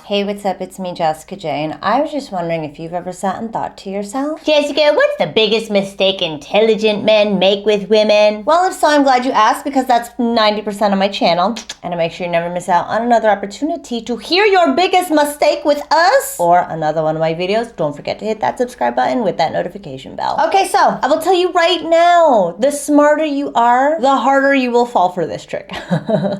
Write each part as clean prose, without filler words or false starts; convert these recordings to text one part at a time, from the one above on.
Hey, what's up? It's me, Jessica J, and I was just wondering if you've ever sat and thought to yourself, Jessica, what's the biggest mistake intelligent men make with women? Well, if so, I'm glad you asked, because that's 90% of my channel, and to make sure you never miss out on another opportunity to hear your biggest mistake with us, or another one of my videos, don't forget to hit that subscribe button with that notification bell. Okay, so I will tell you right now, the smarter you are, the harder you will fall for this trick.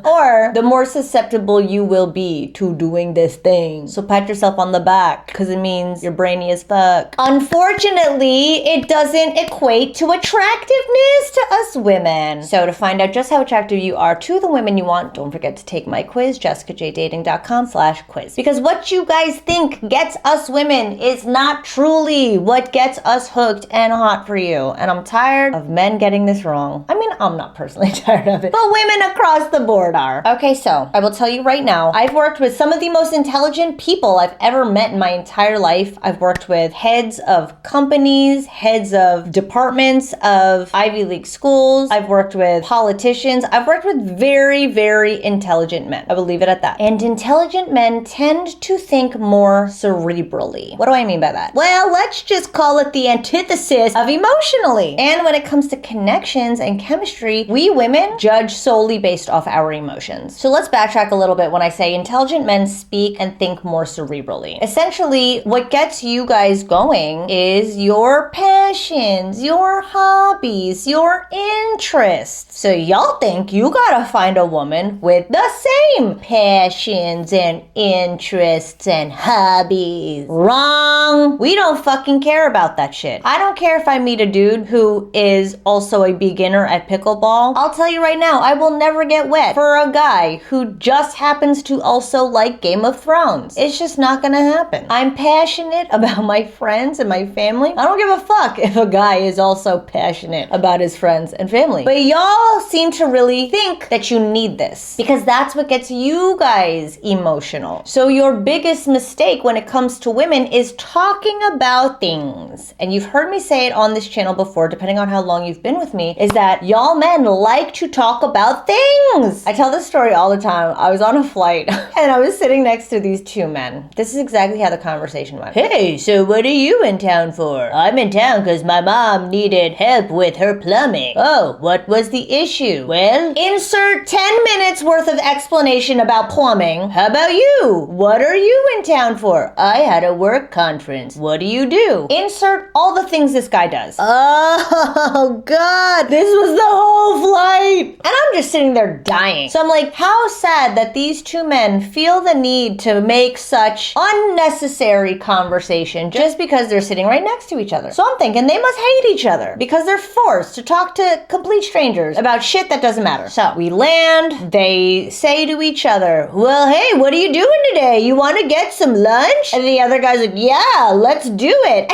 Or the more susceptible you will be to doing this thing. So pat yourself on the back, because it means you're brainy as fuck. Unfortunately, it doesn't equate to attractiveness to us women. So to find out just how attractive you are to the women you want, don't forget to take my quiz, jessicajdating.com/quiz. Because what you guys think gets us women is not truly what gets us hooked and hot for you. And I'm tired of men getting this wrong. I mean, I'm not personally tired of it, but women across the board are. Okay, so I will tell you right now, I've worked with some of the most intelligent people I've ever met in my entire life. I've worked with heads of companies, heads of departments of Ivy League schools. I've worked with politicians. I've worked with very, very intelligent men. I will leave it at that. And intelligent men tend to think more cerebrally. What do I mean by that? Well, let's just call it the antithesis of emotionally. And when it comes to connections and chemistry, we women judge solely based off our emotions. So let's backtrack a little bit when I say intelligent men speak and think more cerebrally. Essentially, what gets you guys going is your passions, your hobbies, your interests. So y'all think you gotta find a woman with the same passions and interests and hobbies. Wrong! We don't fucking care about that shit. I don't care if I meet a dude who is also a beginner at pickleball. I'll tell you right now, I will never get wet for a guy who just happens to also like Game of Thrones. It's just not gonna happen. I'm passionate about my friends and my family. I don't give a fuck if a guy is also passionate about his friends and family. But y'all seem to really think that you need this, because that's what gets you guys emotional. So your biggest mistake when it comes to women is talking about things. And you've heard me say it on this channel before, depending on how long you've been with me, is that y'all men like to talk about things. I tell this story all the time. I was on a flight and I was sitting next to these two men. This is exactly how the conversation went. Hey, so what are you in town for? I'm in town because my mom needed help with her plumbing. Oh, what was the issue? Well, insert 10 minutes worth of explanation about plumbing. How about you? What are you in town for? I had a work conference. What do you do? Insert all the things this guy does. Oh, God. This was the whole flight. And I'm just sitting there dying. So I'm like, how sad that these two men feel the need to make such unnecessary conversation just because they're sitting right next to each other. So I'm thinking they must hate each other because they're forced to talk to complete strangers about shit that doesn't matter. So we land, they say to each other, well, hey, what are you doing today? You want to get some lunch? And the other guy's like, yeah, let's do it.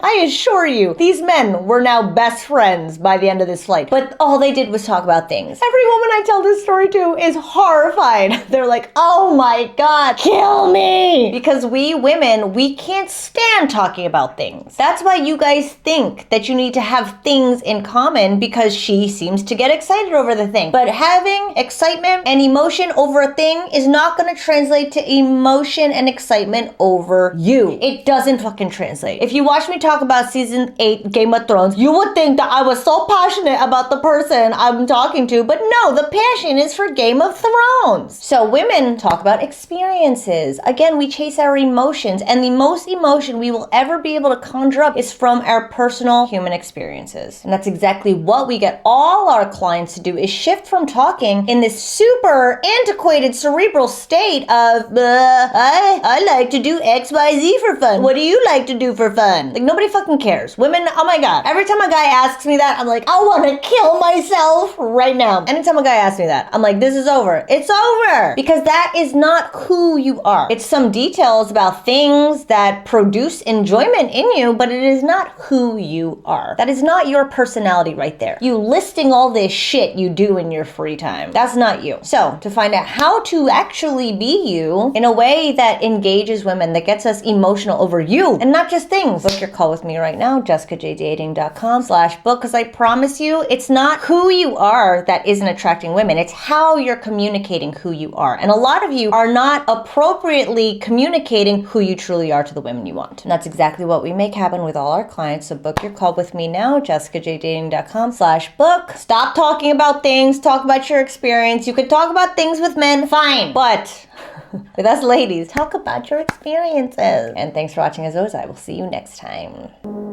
I assure you, these men were now best friends by the end of this flight. But all they did was talk about things. Every woman I tell this story to is horrified. They're like, oh my God, kill me. Because we women, we can't stand talking about things. That's why you guys think that you need to have things in common, because she seems to get excited over the thing. But having excitement and emotion over a thing is not going to translate to emotion and excitement over you. It doesn't fucking translate. If you watch me talk about season 8 Game of Thrones, you would think that I was so passionate about the person I'm talking to, but no, the passion is for Game of Thrones. So women talk about experiences. Again, we chase our emotions, and the most emotion we will ever be able to conjure up is from our personal human experiences. And that's exactly what we get all our clients to do, is shift from talking in this super antiquated cerebral state of, I like to do XYZ for fun. What do you like to do for fun? Like, nobody fucking cares. Women, oh my God. Every time a guy asks me that, I'm like, I want to kill myself right now. Anytime a guy asks me that, I'm like, this is over. It's over. Because that is not who you are. It's some details about things that produce enjoyment in you, but it is not who you are. That is not your personality right there. You listing all this shit you do in your free time. That's not you. So to find out how to actually be you in a way that engages women, that gets us emotional over you and not just things. Book your call with me right now, jessicajdating.com/book, because I promise you, it's not who you are that isn't attracting women. It's how you're communicating who you are. And a lot of you are not appropriately communicating who you truly are to the women you want. And that's exactly what we make happen with all our clients. So book your call with me now, jessicajdating.com/book. Stop talking about things, talk about your experience. You could talk about things with men, fine, but with us ladies, talk about your experiences. And thanks for watching as always. I will see you next time.